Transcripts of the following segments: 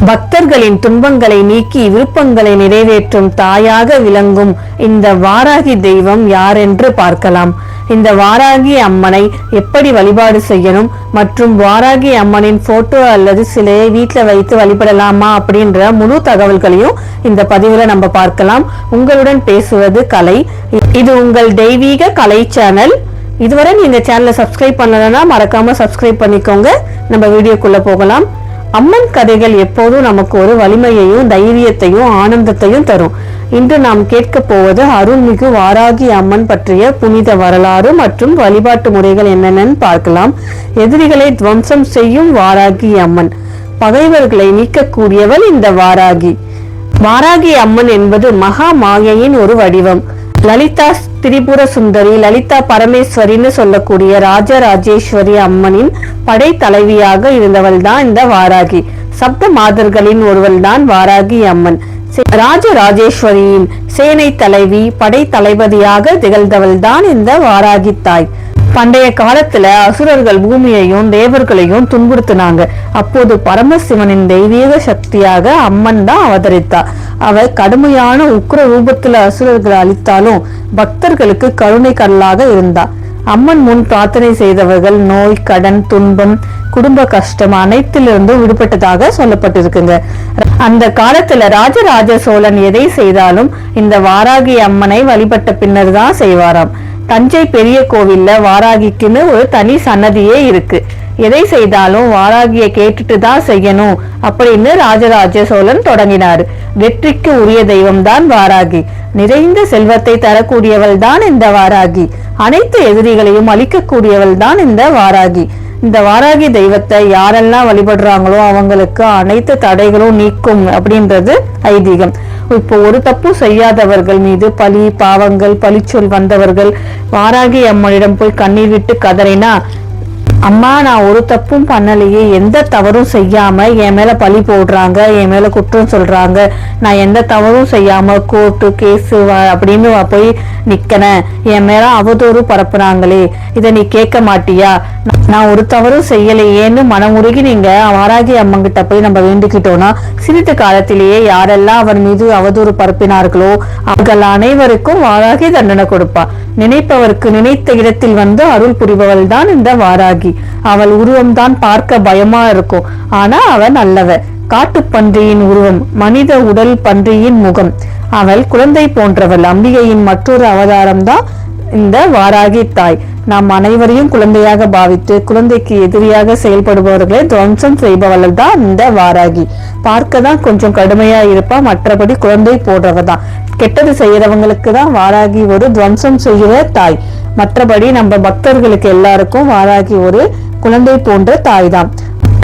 பக்தர்களின் துன்பங்களை நீக்கி விருப்பங்களை நிறைவேற்றும் தாயாக விளங்கும் இந்த வாராகி தெய்வம் யார் என்று பார்க்கலாம். இந்த வாராகி அம்மனை எப்படி வழிபாடு செய்யணும் மற்றும் வாராகி அம்மனின் போட்டோ அல்லது சிலையை வீட்டில் வைத்து வழிபடலாமா அப்படின்ற முழு தகவல்களையும் இந்த பதிவுல நம்ம பார்க்கலாம். உங்களுடன் பேசுவது கலை. இது உங்கள் தெய்வீக கலை சேனல். இதுவரை நீங்க சேனலை சப்ஸ்கிரைப் பண்ணலன்னா மறக்காம சப்ஸ்கிரைப் பண்ணிக்கோங்க. நம்ம வீடியோக்குள்ள போகலாம். அம்மன் கதைகள் எப்போதும் நமக்கு ஒரு வலிமையையும் தைரியத்தையும் ஆனந்தத்தையும் தரும். இன்று நாம் கேட்க போவது அருள்மிகு வாராகி அம்மன் பற்றிய புனித வரலாறு மற்றும் வழிபாட்டு முறைகள் என்னென்னு பார்க்கலாம். எதிரிகளை துவம்சம் செய்யும் வாராகி அம்மன். பகைவர்களை நீக்கக்கூடியவள் இந்த வாராகி. வாராகி அம்மன் என்பது மகா மாயையின் ஒரு வடிவம். லலிதா திரிபுர சுந்தரி, லலிதா பரமேஸ்வரின்னு சொல்லக்கூடிய ராஜராஜேஸ்வரி அம்மனின் படை தலைவியாக இருந்தவள் தான் இந்த வாராகி. சப்த மாதர்களின் ஒருவள் தான் வாராகி அம்மன். ராஜராஜேஸ்வரியின் சேனை தலைவி, படை தளபதியாக திகழ்ந்தவள் தான் இந்த வாராகி தாய். பண்டைய காலத்துல அசுரர்கள் பூமியையும் தேவர்களையும் துன்புறுத்தினாங்க. அப்போது பரமசிவனின் தெய்வீக சக்தியாக அம்மன் தான் அவதரித்தா. அவ கடுமையான உக்ர ரூபத்துல அசுரர்களை அழித்தாலும் பக்தர்களுக்கு கருணை கடலாக இருந்தா. அம்மன் முன் பிரார்த்தனை செய்தவர்கள் நோய், கடன், துன்பம், குடும்ப கஷ்டம் அனைத்திலிருந்தும் விடுபட்டதாக சொல்லப்பட்டிருக்குங்க. அந்த காலத்துல ராஜராஜ சோழன் எதை செய்தாலும் இந்த வாராகி அம்மனை வழிபட்ட பின்னர் தான் செய்வாராம். தஞ்சை பெரிய கோவில்ல வாராகிக்குன்னு ஒரு தனி சன்னதியே இருக்கு. எதை செய்தாலும் வாராகியை கேட்டுட்டு தான் செய்யணும் அப்படின்னு ராஜராஜ சோழன் தொடங்கினார். வெற்றிக்கு உரிய தெய்வம் தான் வாராகி. நிறைந்த செல்வத்தை தரக்கூடியவள் தான் இந்த வாராகி. அனைத்து எதிரிகளையும் அழிக்கக்கூடியவள் தான் இந்த வாராகி. இந்த வாராகி தெய்வத்தை யாரெல்லாம் வழிபடுறாங்களோ அவங்களுக்கு அனைத்து தடைகளும் நீக்கும் அப்படின்றது ஐதீகம். இப்போ ஒரு தப்பு செய்யாதவர்கள் மீது பழி, பாவங்கள், பழிச்சொல் வந்தவர்கள் வாராகி அம்மனிடம் போய் கண்ணீர் விட்டு கதறினா, அம்மா நான் ஒரு தப்பும் பண்ணலையே, எந்த தவறும் செய்யாம என் மேல பழி போடுறாங்க, என் மேல குற்றம் சொல்றாங்க, நான் எந்த தவறும் செய்யாம கோர்ட்டு கேஸு அப்படின்னு போய் நிக்கிறேன், என் மேல அவதூறு பரப்புறாங்களே, இதை நீ கேட்க மாட்டியா, நான் ஒரு தவறும் செய்யலையேன்னு மனமுருகி நீங்க வாராகி அம்மங்கிட்ட போய் நம்ம வேண்டிக்கிட்டோம்னா சிறிது காலத்திலேயே யாரெல்லாம் அவர் மீது அவதூறு பரப்பினார்களோ அவர்கள் அனைவருக்கும் வாராகி தண்டனை கொடுப்பா. நினைப்பவருக்கு நினைத்த இடத்தில் வந்து அருள் புரிபவள் தான் இந்த வாராகி. அவள் உருவம் தான் பார்க்க பயமா இருக்கும், ஆனா அவள் நல்லவ. காட்டு பன்றியின் உருவம், மனித உடல் பன்றியின் முகம். அவள் குழந்தை போன்றவள். அம்பிகையின் மற்றொரு அவதாரம் தான் இந்த வாராகி தாய். நாம் அனைவரையும் குழந்தையாக பாவித்து குழந்தைக்கு எதிரியாக செயல்படுபவர்களை துவம்சம் செய்பவர்கள் தான் இந்த வாராகி. பார்க்க தான் கொஞ்சம் கடுமையா இருப்பா, மற்றபடி குழந்தை போடுறவ தான். கெட்டது செய்யறவங்களுக்கு தான் வாராகி ஒரு துவம்சம் செய்கிற தாய். மற்றபடி நம்ம பக்தர்களுக்கு எல்லாருக்கும் வாராகி ஒரு குழந்தை போன்ற தாய் தான்.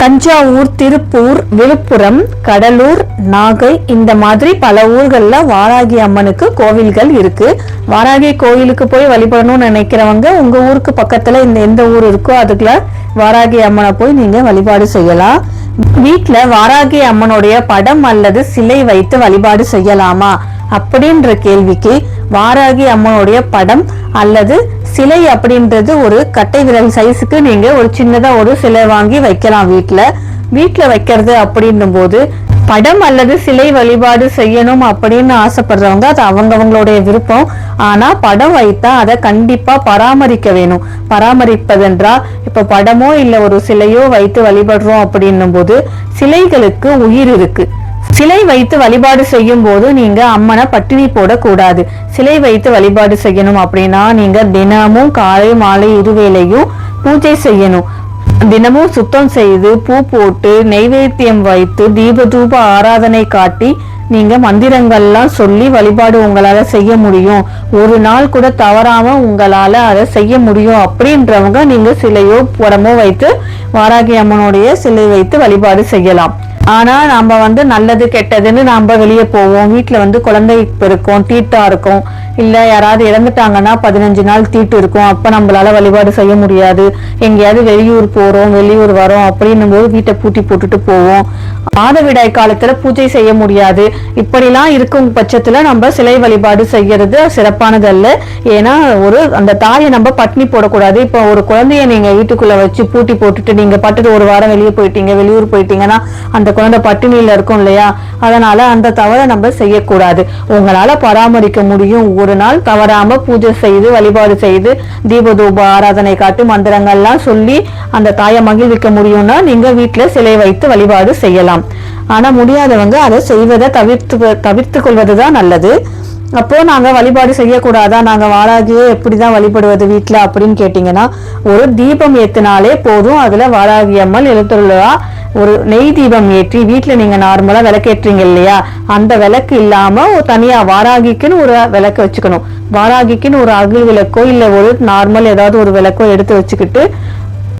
தஞ்சாவூர், திருப்பூர், விழுப்புரம், கடலூர், நாகை இந்த மாதிரி பல ஊர்கள்ல வாராகி அம்மனுக்கு கோவில்கள் இருக்கு. வாராகி கோவிலுக்கு போய் வழிபடணும்னு நினைக்கிறவங்க உங்க ஊருக்கு பக்கத்துல எந்த ஊர் இருக்கோ அதுக்குள்ள வாராகி அம்மனை போய் நீங்க வழிபாடு செய்யலாம். வீட்டுல வாராகி அம்மனுடைய படம் அல்லது சிலை வைத்து வழிபாடு செய்யலாமா அப்படின்ற கேள்விக்கு வாராகி அம்மனுடைய படம் அல்லது சிலை அப்படின்றது ஒரு கட்டை விரல் சைஸுக்கு நீங்க ஒரு சின்னதா ஒரு சிலை வாங்கி வைக்கலாம். வீட்டுல வைக்கிறது அப்படின்னும் போது படம் அல்லது சிலை வழிபாடு செய்யணும் அப்படின்னு ஆசைப்படுறவங்க அது அவங்களுடைய விருப்பம். ஆனா படம் வைத்தா அதை கண்டிப்பா பராமரிக்க வேணும். பராமரிப்பதென்றா இப்ப படமோ இல்ல ஒரு சிலையோ வைத்து வழிபடுறோம் அப்படின்னும் போது சிலைகளுக்கு உயிர் இருக்கு. சிலை வைத்து வழிபாடு செய்யும் போது நீங்க அம்மனை பட்டினி போடக்கூடாது. சிலை வைத்து வழிபாடு செய்யணும் அப்படின்னா நீங்க தினமும் காலை மாலை இருவேளையும் பூஜை செய்யணும். தினமும் சுத்தம் செய்து பூ போட்டு நெய்வேத்தியம் வைத்து தீப தூப ஆராதனை காட்டி நீங்க மந்திரங்கள்லாம் சொல்லி வழிபாடு உங்களால செய்ய முடியும். ஒரு நாள் கூட தவறாம உங்களால அதை செய்ய முடியும் அப்படின்றவங்க நீங்க சிலையோ படமோ வைத்து வாராகி அம்மனுடைய சிலை வைத்து வழிபாடு செய்யலாம். ஆனா நம்ம நல்லது கெட்டதுன்னு நாம வெளியே போவோம். வீட்டுல குழந்தை இருக்கும், தீட்டா இருக்கும், இல்ல யாராவது இறந்துட்டாங்கன்னா 15 நாள் தீட்டு இருக்கும். அப்ப நம்மளால வழிபாடு செய்ய முடியாது. எங்கேயாவது வெளியூர் போறோம், வெளியூர் வரோம் அப்படின்னும் போது வீட்டை பூட்டி போட்டுட்டு போவோம். மாதவிடாய் காலத்துல பூஜை செய்ய முடியாது, இப்படிலாம் இருக்கும் பட்சத்துல நம்ம சிலை வழிபாடு செய்யறது சிறப்பானது அல்ல. ஏன்னா அந்த தாயை நம்ம பட்னி போடக்கூடாது. இப்போ ஒரு குழந்தைய நீங்க வீட்டுக்குள்ள வச்சு பூட்டி போட்டுட்டு நீங்க பட்டுட்டு ஒரு வாரம் வெளியே போயிட்டீங்க, வெளியூர் போயிட்டீங்கன்னா அந்த குழந்தை பட்டினியில இருக்கும் இல்லையா? அதனால அந்த தவறை நம்ம செய்யக்கூடாது. உங்களால பராமரிக்க முடியும், ஒரு நாள் தவறாம பூஜை செய்து வழிபாடு செய்து தீபதூப ஆராதனை காட்டி மந்திரங்கள்லாம் சொல்லி அந்த தாயை மகிழ்விக்க முடியும்னா நீங்க வீட்டுல சிலை வைத்து வழிபாடு செய்யலாம். ஆனா முடியாதவங்க அதை செய்வதை தவிர்த்து கொள்வதுதான் நல்லது. அப்போ நாங்க வழிபாடு செய்யக்கூடாதா, நாங்க வாராகியே எப்படிதான் வழிபடுவது வீட்டுல அப்படின்னு கேட்டீங்கன்னா, ஒரு தீபம் ஏத்தினாலே போதும். அதுல வாராகி அம்மன் எழுத்துள்ளா ஒரு நெய் தீபம் ஏற்றி வீட்டுல நீங்க நார்மலா விளக்கேற்றீங்க இல்லையா, அந்த விளக்கு இல்லாம தனியா வாராகிக்குன்னு ஒரு விளக்கு வச்சுக்கணும். வாராகிக்குன்னு ஒரு அகல் விளக்கோ இல்ல ஒரு நார்மல் ஏதாவது ஒரு விளக்கோ எடுத்து வச்சுக்கிட்டு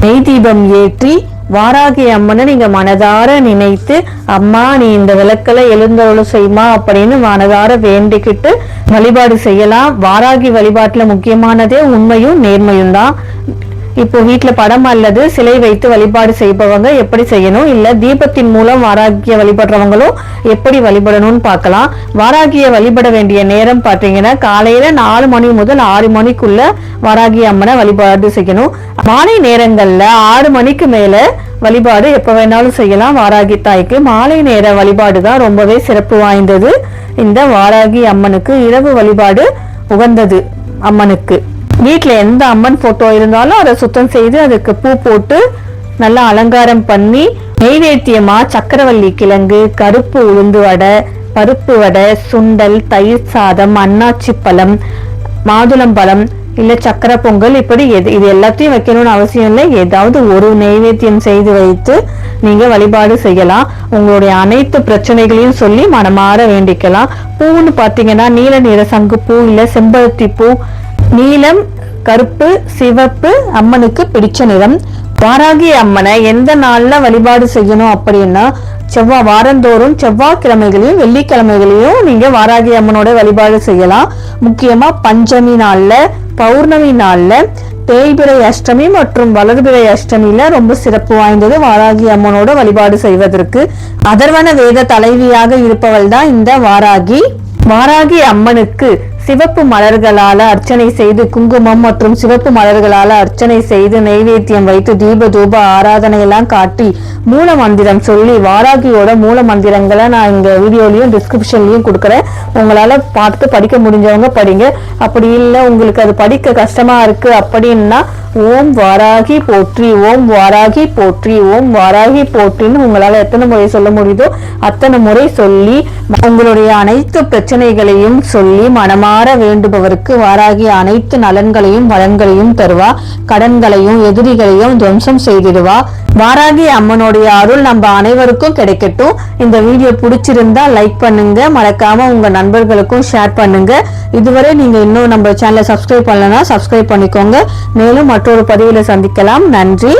நெய் தீபம் ஏற்றி வாராகி அம்மனை நீங்க மனதார நினைத்து, அம்மா நீ இந்த விளக்கல எழுந்தருளை செய்யுமா அப்படின்னு மனதார வேண்டிக்கிட்டு வழிபாடு செய்யலாம். வாராகி வழிபாட்டுல முக்கியமானதே உண்மையும் நேர்மையும் தான். இப்போ வீட்டுல படம் அல்லது சிலை வைத்து வழிபாடு செய்பவங்க எப்படி செய்யணும், இல்ல தீபத்தின் மூலம் வாராகிய வழிபடுறவங்களும் எப்படி வழிபடணும்னு பார்க்கலாம். வாராகிய வழிபட வேண்டிய நேரம் பாத்தீங்கன்னா காலையில 4 மணி முதல் 6 மணிக்குள்ள வாராகி அம்மனை வழிபாடு செய்யணும். மாலை நேரங்கள்ல 6 மணிக்கு மேல வழிபாடு எப்ப வேணாலும் செய்யலாம். வாராகி தாய்க்கு மாலை நேர வழிபாடு தான் ரொம்பவே சிறப்பு வாய்ந்தது. இந்த வாராகி அம்மனுக்கு இரவு வழிபாடு உகந்தது. அம்மனுக்கு வீட்டுல எந்த அம்மன் போட்டோ இருந்தாலும் அதை சுத்தம் செய்து அதுக்கு பூ போட்டு நல்லா அலங்காரம் பண்ணி நெய்வேத்தியமா சக்கரவள்ளி கிழங்கு, கருப்பு உளுந்து வடை, பருப்பு வடை, சுண்டல், தயிர் சாதம், அன்னாச்சி பழம், மாதுளம்பழம் இல்ல சக்கரை பொங்கல், இப்படி இது எல்லாத்தையும் வைக்கணும்னு அவசியம் இல்லை. ஏதாவது ஒரு நெய்வேத்தியம் செய்து வைத்து நீங்க வழிபாடு செய்யலாம். உங்களுடைய அனைத்து பிரச்சனைகளையும் சொல்லி மனமாற வேண்டிக்கலாம். பூன்னு பாத்தீங்கன்னா நீல நிற சங்கு பூ இல்ல செம்பருத்தி பூ, நீலம், கருப்பு, சிவப்பு அம்மனுக்கு பிடிச்ச நிறம். வாராகி அம்மனை எந்த நாள்ல வழிபாடு செய்யணும் அப்படின்னா வாரந்தோறும் செவ்வாய்க்கிழமைகளையும் வெள்ளிக்கிழமைகளையும் நீங்க வாராகி அம்மனோட வழிபாடு செய்யலாம். முக்கியமா பஞ்சமி நாள்ல, பௌர்ணமி நாள்ல, தேய்பிறை அஷ்டமி மற்றும் வளர்பிறை அஷ்டமியில ரொம்ப சிறப்பு வாய்ந்தது வாராகி அம்மனோட வழிபாடு செய்வதற்கு. அதர்வன வேத தலைவியாக இருப்பவள் தான் இந்த வாராகி. வாராகி அம்மனுக்கு சிவப்பு மலர்களால அர்ச்சனை செய்து, குங்குமம் மற்றும் சிவப்பு மலர்களால அர்ச்சனை செய்து நெய்வேத்தியம் வைத்து தீப தூப ஆராதனை எல்லாம் காட்டி மூல மந்திரம் சொல்லி, வாராகியோட மூல மந்திரங்களை நான் இங்க வீடியோலயும் டிஸ்கிரிப்ஷன்லயும் கொடுக்குறேன். உங்களால பார்த்து படிக்க முடிஞ்சவங்க படிங்க. அப்படி இல்லை உங்களுக்கு அது படிக்க கஷ்டமா இருக்கு அப்படின்னா ஓம் வாராகி போற்றி, ஓம் வாராகி போற்றி, ஓம் வாராகி போற்றின்னு உங்களால எத்தனை முறை சொல்ல முடியுதோ அத்தனை முறை சொல்லி உங்களுடைய அனைத்து பிரச்சனைகளையும் சொல்லி மனமாற வேண்டுபவருக்கு வாராகி அனைத்து நலன்களையும் வளங்களையும் தருவா. கடன்களையும் எதிரிகளையும் துவம்சம் செய்திடுவா. வாராகி அம்மனுடைய அருள் நம்ம அனைவருக்கும் கிடைக்கட்டும். இந்த வீடியோ பிடிச்சிருந்தா லைக் பண்ணுங்க, மறக்காம உங்க நண்பர்களுக்கும் ஷேர் பண்ணுங்க. இதுவரை நீங்க இன்னும் நம்ம சேனலை சப்ஸ்கிரைப் பண்ணலன்னா சப்ஸ்கிரைப் பண்ணிக்கோங்க. மேலும் மற்றொரு பதிவில் சந்திக்கலாம். நன்றி.